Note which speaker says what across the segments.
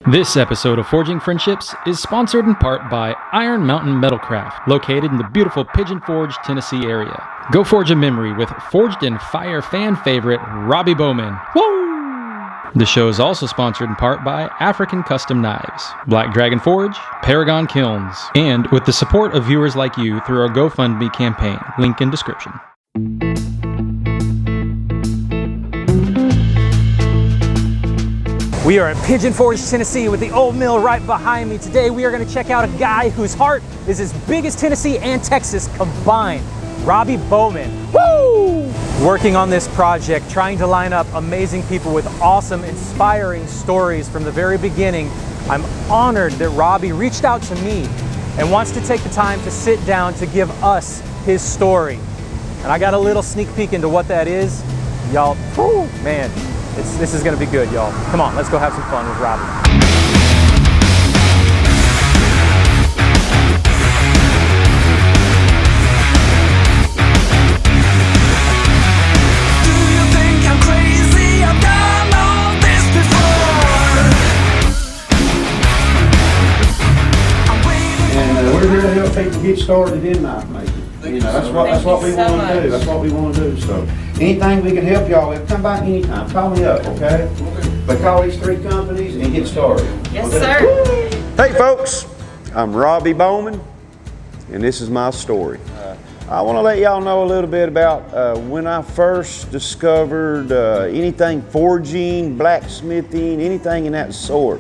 Speaker 1: This episode of Forging Friendships is sponsored in part by Iron Mountain Metalcraft, located in the beautiful Pigeon Forge, Tennessee area. Go forge a memory with Forged in Fire fan favorite Robby Bowman. Woo! The show is also sponsored in part by African Custom Knives, Black Dragon Forge, Paragon Kilns, and with the support of viewers like you through our GoFundMe campaign, link in description.
Speaker 2: We are at Pigeon Forge, Tennessee with the old mill right behind me. Today we are going to check out a guy whose heart is as big as Tennessee and Texas combined, Robby Bowman. Woo! Working on this project, trying to line up amazing people with awesome, inspiring stories from the very beginning. I'm honored that Robby reached out to me and wants to take the time to sit down to give us his story. And I got a little sneak peek into what that is. Y'all, whoo, man. This is gonna be good, y'all. Come on, let's go have some fun with Robby.
Speaker 3: Do you think I'm crazy? I've done all this before. I'm waiting.
Speaker 4: And we're here to help people get started in knife making. You know, that's what we want to do. That's what we want to do. So anything we can help y'all with, come by anytime. Call me up, okay? But call these three companies and get started.
Speaker 5: Yes,
Speaker 4: Okay?
Speaker 5: sir.
Speaker 6: Hey folks, I'm Robby Bowman, and this is my story. I want to let y'all know a little bit about when I first discovered anything forging, blacksmithing, anything in that sort.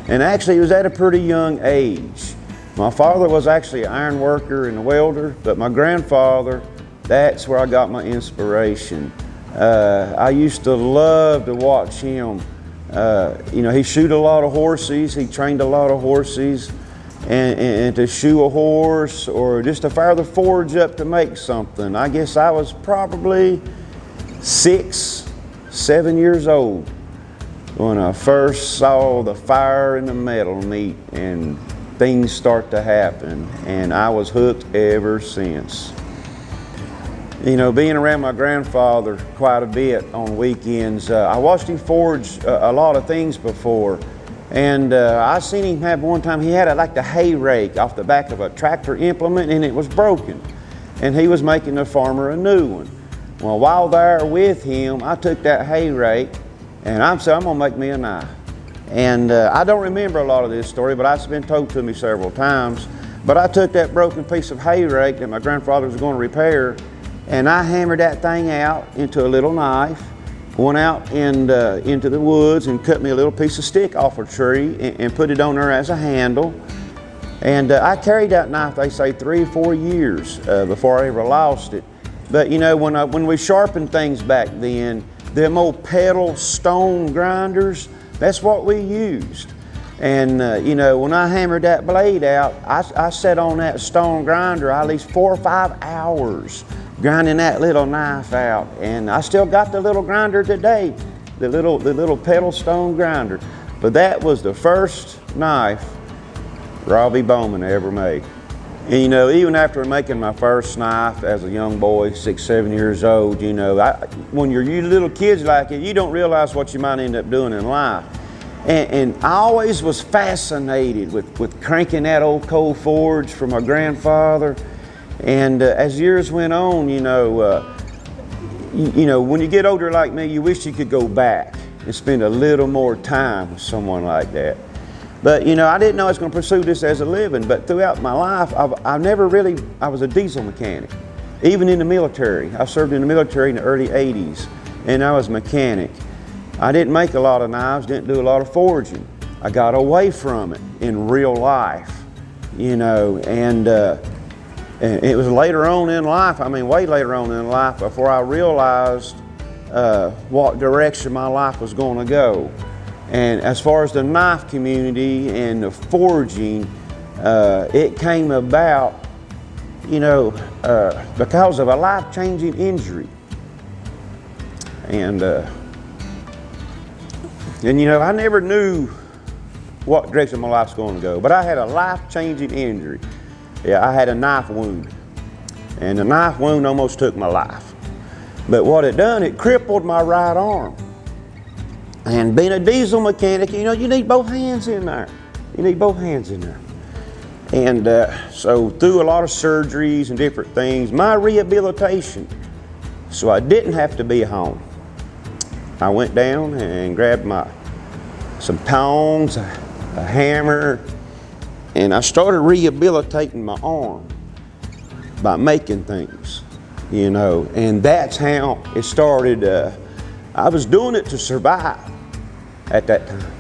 Speaker 6: And actually it was at a pretty young age. My father was actually an iron worker and a welder, but my grandfather, that's where I got my inspiration. I used to love to watch him. He shoot a lot of horses, he trained a lot of horses, and to shoe a horse or just to fire the forge up to make something. I guess I was probably 6, 7 years old when I first saw the fire and the metal meet and things start to happen, and I was hooked ever since. You know, being around my grandfather quite a bit on weekends, I watched him forge a lot of things before, and I seen him have one time, he had like the hay rake off the back of a tractor implement, and it was broken, and he was making the farmer a new one. Well, while there with him, I took that hay rake, and I said, I'm gonna make me a knife. And I don't remember a lot of this story, but it's been told to me several times. But I took that broken piece of hay rake that my grandfather was going to repair, and I hammered that thing out into a little knife, went out into the woods and cut me a little piece of stick off a tree and put it on there as a handle. And I carried that knife, they say, 3 or 4 years before I ever lost it. But you know, when we sharpened things back then, them old pedal stone grinders, that's what we used. And when I hammered that blade out, I sat on that stone grinder at least 4 or 5 hours grinding that little knife out. And I still got the little grinder today, the little pedal stone grinder. But that was the first knife Robby Bowman ever made. And even after making my first knife as a young boy, 6, 7 years old, when you're little kids like it, you don't realize what you might end up doing in life. And I always was fascinated with cranking that old coal forge from my grandfather. And as years went on, when you get older like me, you wish you could go back and spend a little more time with someone like that. But I didn't know I was going to pursue this as a living, but throughout my life, I was a diesel mechanic. Even in the military, I served in the military in the early 80s, and I was a mechanic. I didn't make a lot of knives, didn't do a lot of forging. I got away from it in real life, and it was later on in life, way later on in life, before I realized what direction my life was going to go. And as far as the knife community and the forging, it came about, because of a life-changing injury. And I never knew what direction my life's going to go, but I had a life-changing injury. Yeah, I had a knife wound, and the knife wound almost took my life. But what it done, it crippled my right arm. And being a diesel mechanic, you know, you need both hands in there. You need both hands in there. And so through a lot of surgeries and different things, my rehabilitation, so I didn't have to be home. I went down and grabbed some tongs, a hammer, and I started rehabilitating my arm by making things, you know, and that's how it started. I was doing it to survive at that time.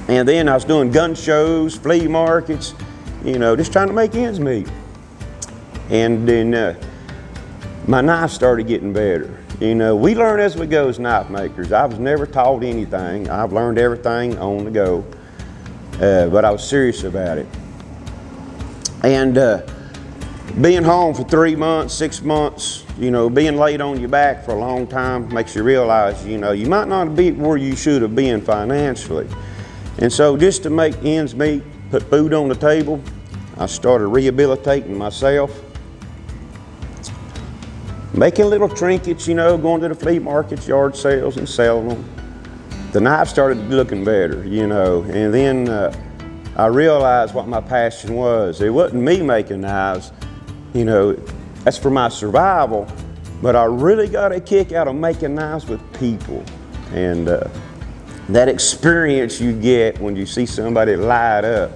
Speaker 6: And then I was doing gun shows, flea markets, you know, just trying to make ends meet. And then my knife started getting better. You know, we learn as we go as knife makers. I was never taught anything. I've learned everything on the go, but I was serious about it. And being home for 3 months, 6 months, you know, being laid on your back for a long time makes you realize, you know, you might not be where you should have been financially. And so just to make ends meet, put food on the table, I started rehabilitating myself. Making little trinkets, you know, going to the flea markets, yard sales, and selling them. The knife started looking better, you know, and then I realized what my passion was. It wasn't me making knives, you know, that's for my survival, but I really got a kick out of making knives with people. And that experience you get when you see somebody light up.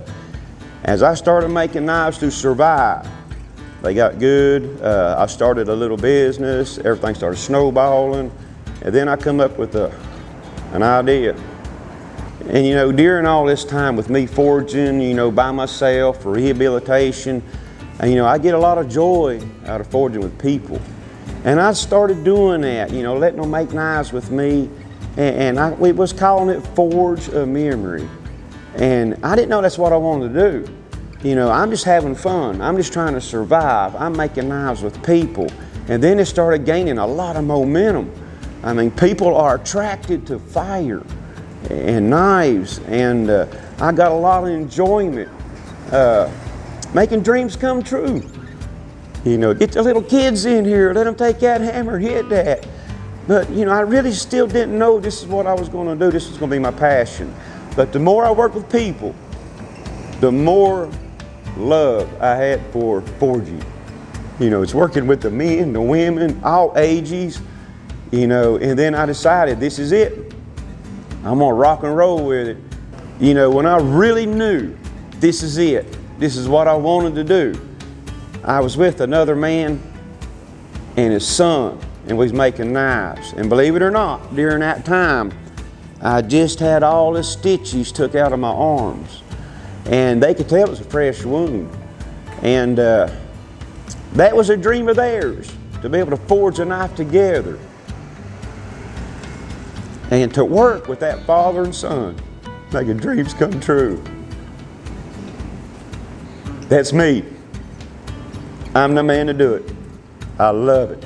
Speaker 6: As I started making knives to survive, they got good. I started a little business. Everything started snowballing. And then I come up with an idea. And you know, during all this time with me forging, you know, by myself for rehabilitation, and you know, I get a lot of joy out of forging with people. And I started doing that, you know, letting them make knives with me. And we was calling it Forge a Memory. And I didn't know that's what I wanted to do. You know, I'm just having fun. I'm just trying to survive. I'm making knives with people. And then it started gaining a lot of momentum. I mean, people are attracted to fire and knives. And I got a lot of enjoyment making dreams come true. You know, get the little kids in here, let them take that hammer, hit that. But, you know, I really still didn't know this is what I was going to do. This was going to be my passion. But the more I worked with people, the more love I had for forging. You know, it's working with the men, the women, all ages, you know, and then I decided this is it. I'm gonna rock and roll with it. You know, when I really knew this is it, this is what I wanted to do, I was with another man and his son, and we was making knives. And believe it or not, during that time, I just had all the stitches took out of my arms. And they could tell it was a fresh wound. And that was a dream of theirs, to be able to forge a knife together. And to work with that father and son, making dreams come true. That's me. I'm the man to do it. I love it.